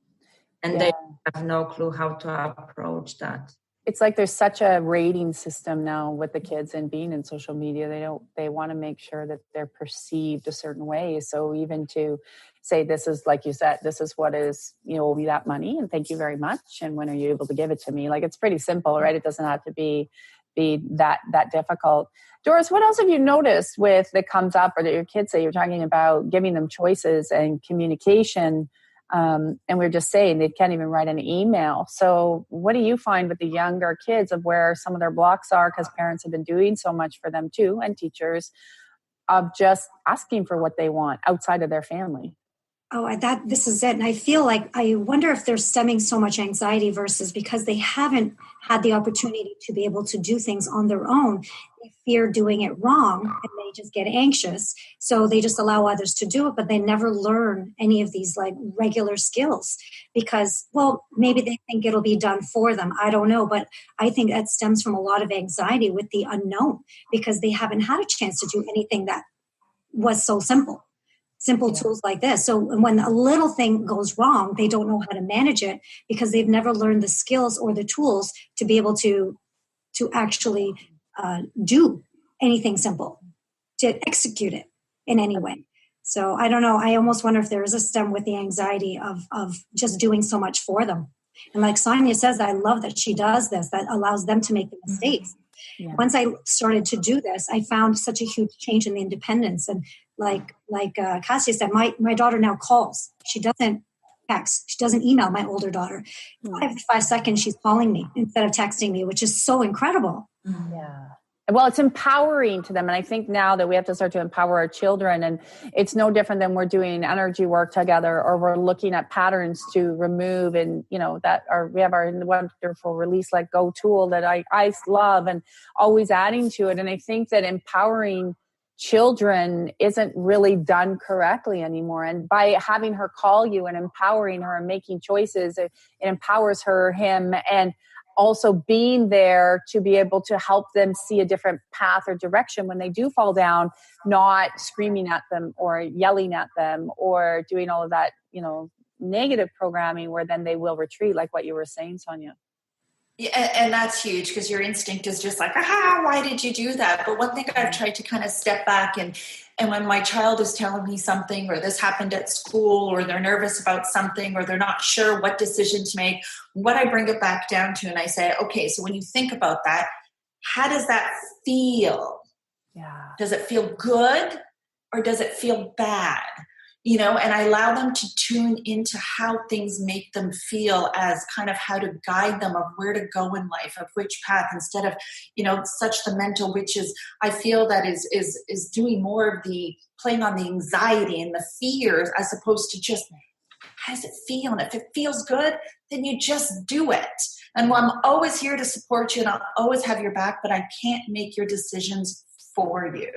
and they have no clue how to approach that. It's like there's such a rating system now with the kids, and being in social media, they want to make sure that they're perceived a certain way. So even to say, this is, like you said, this is what is, owe me that money and thank you very much. And when are you able to give it to me? Like, it's pretty simple, right? It doesn't have to be that difficult. Doris, what else have you noticed that comes up, or that your kids say? You're talking about giving them choices and communication. And we're just saying they can't even write an email. So what do you find with the younger kids of where some of their blocks are, because parents have been doing so much for them too, and teachers, of just asking for what they want outside of their family? This is it. And I feel like, I wonder if they're stemming so much anxiety versus because they haven't had the opportunity to be able to do things on their own. They fear doing it wrong and they just get anxious. So they just allow others to do it, but they never learn any of these like regular skills because, well, maybe they think it'll be done for them. I don't know. But I think that stems from a lot of anxiety with the unknown because they haven't had a chance to do anything that was so simple tools like this. So when a little thing goes wrong, they don't know how to manage it because they've never learned the skills or the tools to be able to actually do anything simple, to execute it in any way. So I don't know. I almost wonder if there is a stem with the anxiety of just doing so much for them. And like Sonia says, I love that she does this, that allows them to make the mistakes. Yeah. Once I started to do this, I found such a huge change in the independence. And like Cassia said, my daughter now calls. She doesn't text. She doesn't email, my older daughter. 5 seconds, she's calling me instead of texting me, which is so incredible. Yeah. Well, it's empowering to them. And I think now that we have to start to empower our children, and it's no different than we're doing energy work together or we're looking at patterns to remove. And, we have our wonderful Release Let Go tool that I love and always adding to it. And I think that empowering children isn't really done correctly anymore. And by having her call you and empowering her and making choices, it empowers her, him, and also being there to be able to help them see a different path or direction when they do fall down, not screaming at them or yelling at them or doing all of that, negative programming where then they will retreat, like what you were saying, Sonia. Yeah, and that's huge because your instinct is just like, why did you do that? But one thing I've tried to kind of step back and when my child is telling me something or this happened at school or they're nervous about something or they're not sure what decision to make, what I bring it back down to and I say, okay, so when you think about that, how does that feel? Yeah. Does it feel good or does it feel bad? And I allow them to tune into how things make them feel as kind of how to guide them of where to go in life, of which path, instead of, such the mental, which is, I feel that is doing more of the playing on the anxiety and the fears as opposed to just, how does it feel? And if it feels good, then you just do it. And I'm always here to support you and I'll always have your back, but I can't make your decisions for you.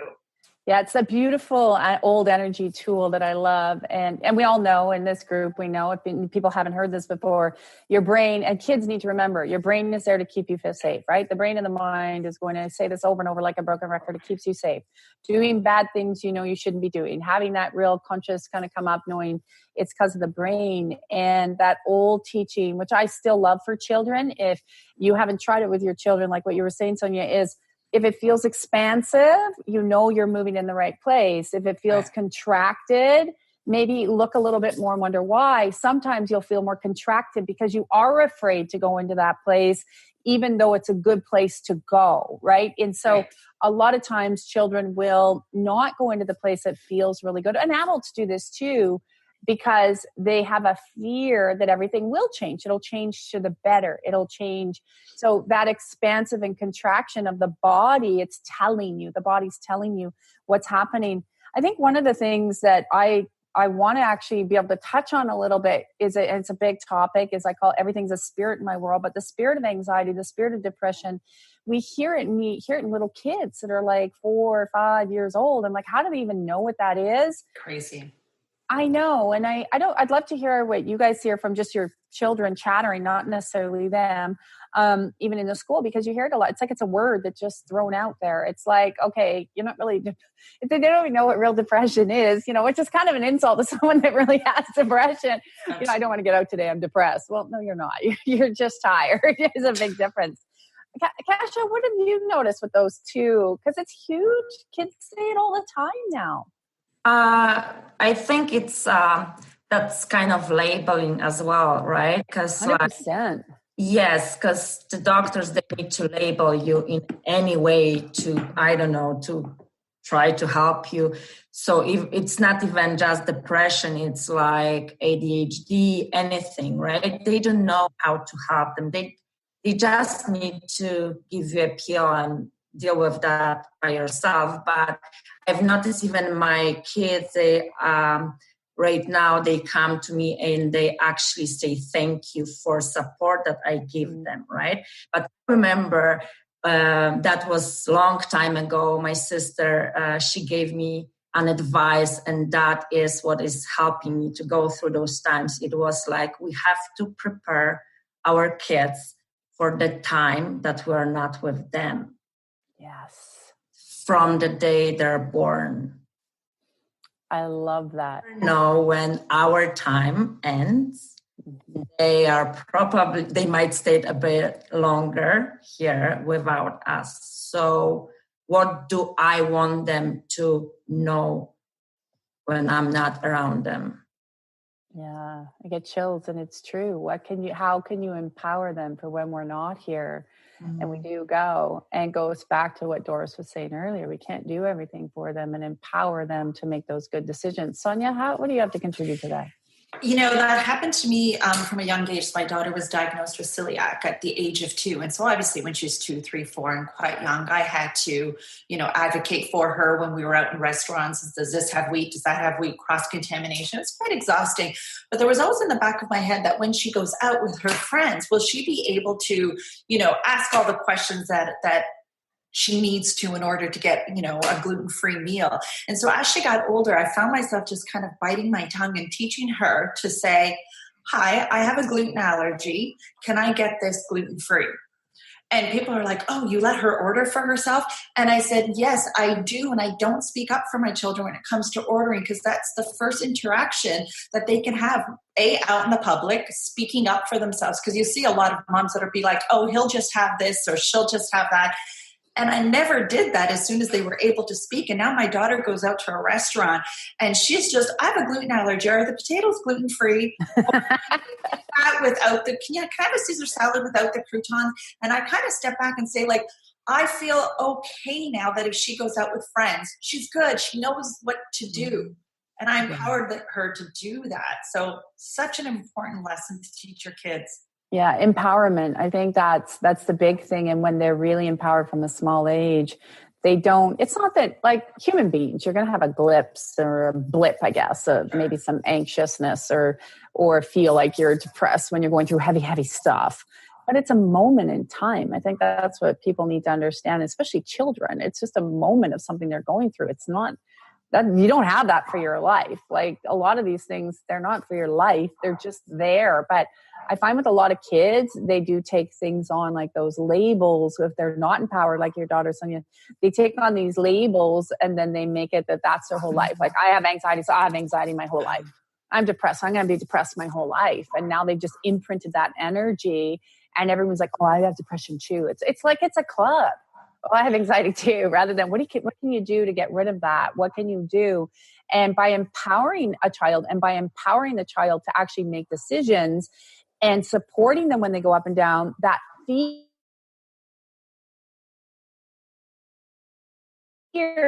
Yeah, it's a beautiful old energy tool that I love. And we all know in this group, we know, if people haven't heard this before, your brain, and kids need to remember, your brain is there to keep you feel safe, right? The brain and the mind is going to say this over and over like a broken record. It keeps you safe. Doing bad things you shouldn't be doing. Having that real conscious kind of come up, knowing it's because of the brain. And that old teaching, which I still love for children, if you haven't tried it with your children, like what you were saying, Sonia, is if it feels expansive, you're moving in the right place. If it feels contracted, maybe look a little bit more and wonder why. Sometimes you'll feel more contracted because you are afraid to go into that place, even though it's a good place to go, right? And so a lot of times children will not go into the place that feels really good. And adults do this too, because they have a fear that everything will change. It'll change to the better. It'll change. So that expansive and contraction of the body, the body's telling you what's happening. I think one of the things that I want to actually be able to touch on a little bit it's a big topic, is I call everything's a spirit in my world, but the spirit of anxiety, the spirit of depression, we hear it in little kids that are like 4 or 5 years old. I'm like, how do they even know what that is? Crazy. I know. And I'd love to hear what you guys hear from just your children chattering, not necessarily them, even in the school, because you hear it a lot. It's like, it's a word that's just thrown out there. It's like, okay, you're not really, they don't even know what real depression is, which is kind of an insult to someone that really has depression. I don't want to get out today. I'm depressed. Well, no, you're not. You're just tired. It's a big difference. Kasha, what have you noticed with those two? Because it's huge. Kids say it all the time now. I think it's that's kind of labeling as well, right? Because 100%. Yes, because the doctors, they need to label you in any way to, I don't know, to try to help you. So if it's not even just depression, it's like ADHD, anything, right? They don't know how to help them. They just need to give you a pill and deal with that by yourself. But I've noticed even my kids, they right now they come to me and they actually say thank you for support that I give them, right? But remember, that was long time ago. My sister, she gave me an advice, and that is what is helping me to go through those times. It was like, we have to prepare our kids for the time that we're not with them. Yes. From the day they're born. I love that. Know when our time ends, they might stay a bit longer here without us. So what do I want them to know when I'm not around them? Yeah, I get chills, and it's true. How can you empower them for when we're not here? And we do go, and it goes back to what Doris was saying earlier. We can't do everything for them and empower them to make those good decisions. Sonia, what do you have to contribute today? That happened to me from a young age. My daughter was diagnosed with celiac at the age of 2. And so obviously when she was 2, 3, 4 and quite young, I had to, advocate for her when we were out in restaurants. Does this have wheat? Does that have wheat? Cross-contamination. It's quite exhausting. But there was always in the back of my head that when she goes out with her friends, will she be able to, ask all the questions that she needs to in order to get, a gluten-free meal. And so as she got older, I found myself just kind of biting my tongue and teaching her to say, hi, I have a gluten allergy. Can I get this gluten-free? And people are like, oh, you let her order for herself? And I said, yes, I do. And I don't speak up for my children when it comes to ordering, because that's the first interaction that they can have, out in the public, speaking up for themselves. Because you see a lot of moms that will be like, oh, he'll just have this or she'll just have that. And I never did that as soon as they were able to speak. And now my daughter goes out to a restaurant and she's just, I have a gluten allergy. Are the potatoes gluten-free? Can I have a Caesar salad without the crouton? And I kind of step back and say, like, I feel okay now that if she goes out with friends, she's good. She knows what to do. And I empowered her to do that. So such an important lesson to teach your kids. Yeah, empowerment. I think that's the big thing. And when they're really empowered from a small age, it's not that, like human beings, you're going to have a glimpse or a blip, I guess, of maybe some anxiousness or feel like you're depressed when you're going through heavy, heavy stuff. But it's a moment in time. I think that's what people need to understand, especially children. It's just a moment of something they're going through. It's not that you don't have that for your life. Like a lot of these things, they're not for your life. They're just there. But I find with a lot of kids, they do take things on like those labels. If they're not empowered, like your daughter, Sonia, they take on these labels and then they make it that's their whole life. Like I have anxiety, so I have anxiety my whole life. I'm depressed, so I'm going to be depressed my whole life. And now they've just imprinted that energy and everyone's like, oh, I have depression too. It's like it's a club. Oh, I have anxiety too, rather than what can you do to get rid of that? What can you do? And by empowering a child to actually make decisions and supporting them when they go up and down, that fear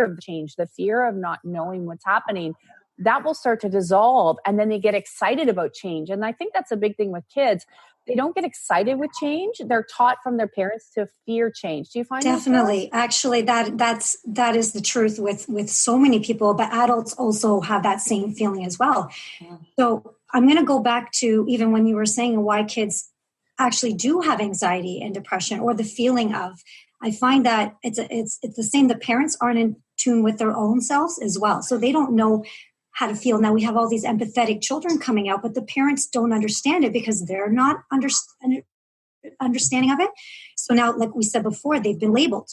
of change, the fear of not knowing what's happening, that will start to dissolve. And then they get excited about change. And I think that's a big thing with kids. They don't get excited with change. They're taught from their parents to fear change. Do you find definitely? Actually, that is the truth with so many people, but adults also have that same feeling as well. Yeah. So I'm going to go back to even when you were saying why kids actually do have anxiety and depression, or the feeling of. I find that it's the same. The parents aren't in tune with their own selves as well, so they don't know how to feel. Now we have all these empathetic children coming out, but the parents don't understand it because they're not understanding of it. So now, like we said before, they've been labeled.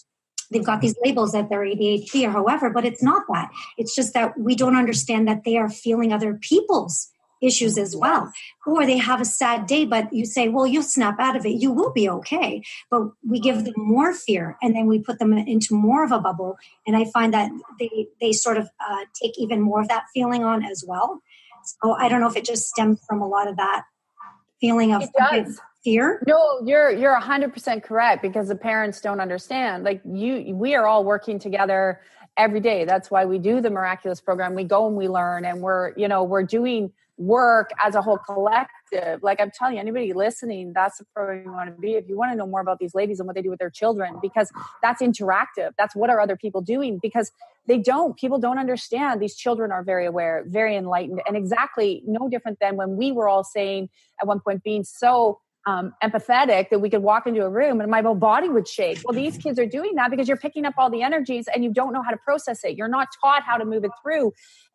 They've got these labels that they're ADHD or however, but it's not that. It's just that we don't understand that they are feeling other people's issues as well. Or they have a sad day, but you say, well, you'll snap out of it. You will be okay. But we give them more fear and then we put them into more of a bubble. And I find that they sort of take even more of that feeling on as well. So I don't know if it just stems from a lot of that feeling of fear. No, you're 100% correct, because the parents don't understand. Like we are all working together every day. That's why we do the Miraculous program. We go and we learn, and we're doing work as a whole collective. Like I'm telling you, anybody listening, that's the program you want to be. If you want to know more about these ladies and what they do with their children, because that's interactive. That's what are other people doing, because people don't understand. These children are very aware, very enlightened, and exactly no different than when we were all saying at one point, being so empathetic, that we could walk into a room and my whole body would shake. Well, these kids are doing that because you're picking up all the energies and you don't know how to process it. You're not taught how to move it through.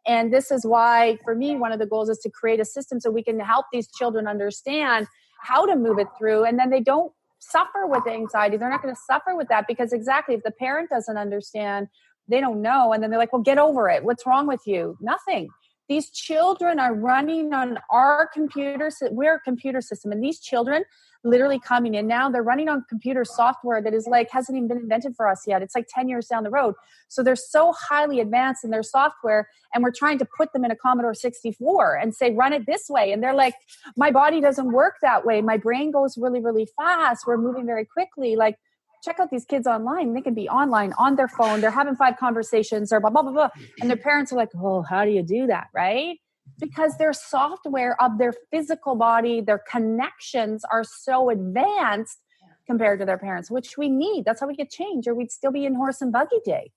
And this is why, for me, one of the goals is to create a system so we can help these children understand how to move it through. And then they don't suffer with anxiety. They're not going to suffer with that, because exactly, if the parent doesn't understand, they don't know. And then they're like, well, get over it. What's wrong with you? Nothing. These children are running on our computer. We're a computer system. And these children literally coming in now, they're running on computer software that is like, hasn't even been invented for us yet. It's like 10 years down the road. So they're so highly advanced in their software, and we're trying to put them in a Commodore 64 and say, run it this way. And they're like, my body doesn't work that way. My brain goes really, really fast. We're moving very quickly. Like, check out these kids online. They can be online on their phone. They're having 5 conversations or blah, blah, blah, blah. And their parents are like, oh, how do you do that? Right? Because their software of their physical body, their connections are so advanced compared to their parents, which we need. That's how we get change, or we'd still be in horse and buggy day.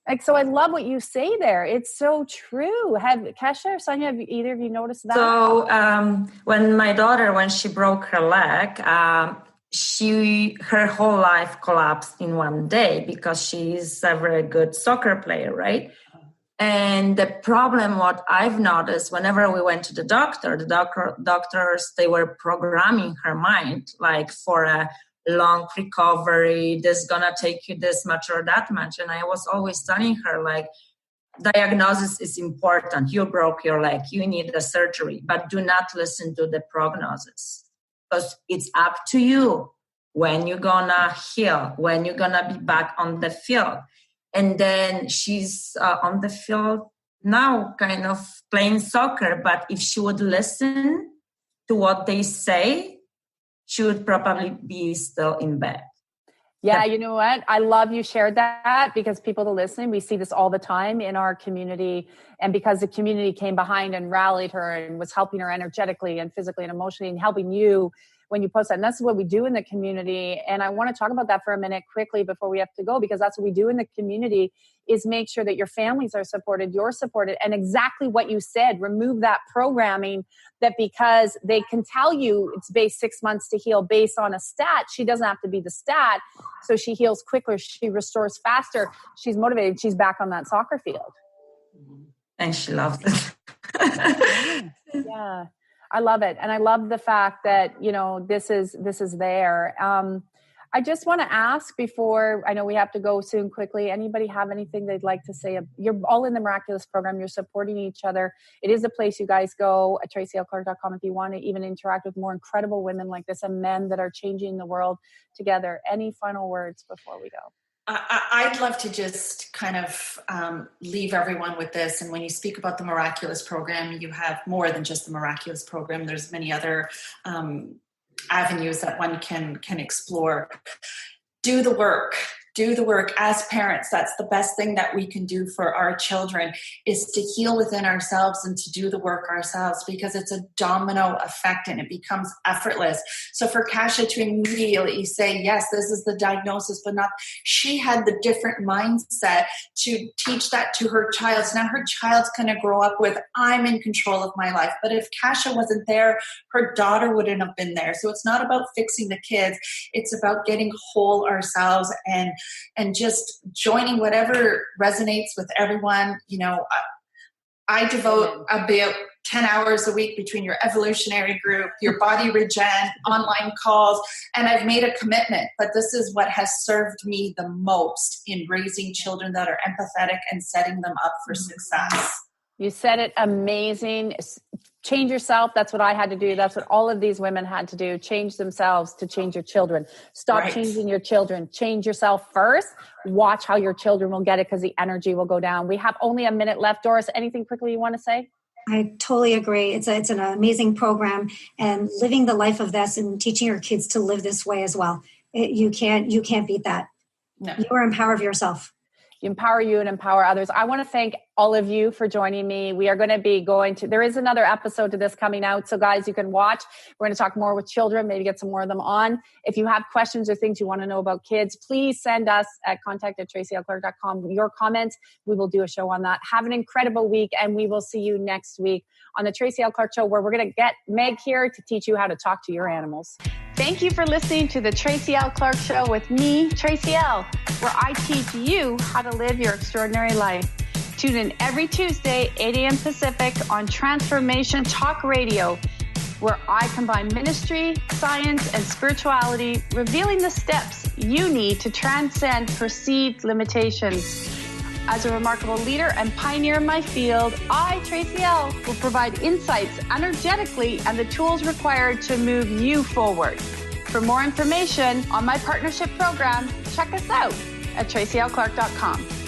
Like, so I love what you say there. It's so true. Have Kesha or Sonia, have either of you noticed that? So when my daughter, when she broke her leg, her whole life collapsed in one day, because she's a very good soccer player, right? And the problem, what I've noticed, whenever we went to the doctors, they were programming her mind, like, for a long recovery, this is gonna take you this much or that much. And I was always telling her, like, diagnosis is important. You broke your leg, you need a surgery, but do not listen to the prognosis, because it's up to you when you're gonna heal, when you're gonna be back on the field. And then she's on the field now, kind of playing soccer. But if she would listen to what they say, she would probably be still in bed. Yeah, you know what? I love you shared that, because people that are listening, we see this all the time in our community. And because the community came behind and rallied her and was helping her energetically and physically and emotionally and helping you when you post that. And that's what we do in the community. And I want to talk about that for a minute quickly before we have to go, because that's what we do in the community, is make sure that your families are supported, you're supported. And exactly what you said, remove that programming that because they can tell you it's based 6 months to heal based on a stat. She doesn't have to be the stat. So she heals quicker. She restores faster. She's motivated. She's back on that soccer field. And she loves it. Yeah. I love it. And I love the fact that, you know, this is there. I just want to ask before, I know we have to go soon quickly. Anybody have anything they'd like to say? You're all in the Miraculous program. You're supporting each other. It is a place you guys go at tracylclark.com if you want to even interact with more incredible women like this and men that are changing the world together. Any final words before we go? I'd love to just kind of leave everyone with this. And when you speak about the Miraculous program, you have more than just the Miraculous program. There's many other avenues that one can explore. Do the work. Do the work as parents. That's the best thing that we can do for our children, is to heal within ourselves and to do the work ourselves, because it's a domino effect and it becomes effortless. So for Kasha to immediately say, yes, this is the diagnosis, but not, she had the different mindset to teach that to her child. So now her child's going to grow up with, I'm in control of my life. But if Kasha wasn't there, her daughter wouldn't have been there. So it's not about fixing the kids. It's about getting whole ourselves and just joining whatever resonates with everyone. You know, I devote about 10 hours a week between your evolutionary group, your body regen, online calls, and I've made a commitment. But this is what has served me the most in raising children that are empathetic and setting them up for success. You said it amazing. Change yourself. That's what I had to do. That's what all of these women had to do. Change themselves to change your children. Stop changing your children. Change yourself first. Watch how your children will get it, because the energy will go down. We have only a minute left. Doris, anything quickly you want to say? I totally agree. It's an amazing program, and living the life of this and teaching your kids to live this way as well. You can't beat that. No. You are empowered yourself. You empower you and empower others. I want to thank all of you for joining me. We are going to be there is another episode to this coming out. So guys, you can watch. We're going to talk more with children, maybe get some more of them on. If you have questions or things you want to know about kids, please send us at contact@tracylclark.com your comments. We will do a show on that. Have an incredible week, and we will see you next week on the Tracy L. Clark Show, where we're going to get Meg here to teach you how to talk to your animals. Thank you for listening to the Tracy L. Clark Show with me, Tracy L., where I teach you how to live your extraordinary life. Tune in every Tuesday, 8 a.m. Pacific on Transformation Talk Radio, where I combine ministry, science, and spirituality, revealing the steps you need to transcend perceived limitations. As a remarkable leader and pioneer in my field, I, Tracy L., will provide insights energetically and the tools required to move you forward. For more information on my partnership program, check us out at tracylclark.com.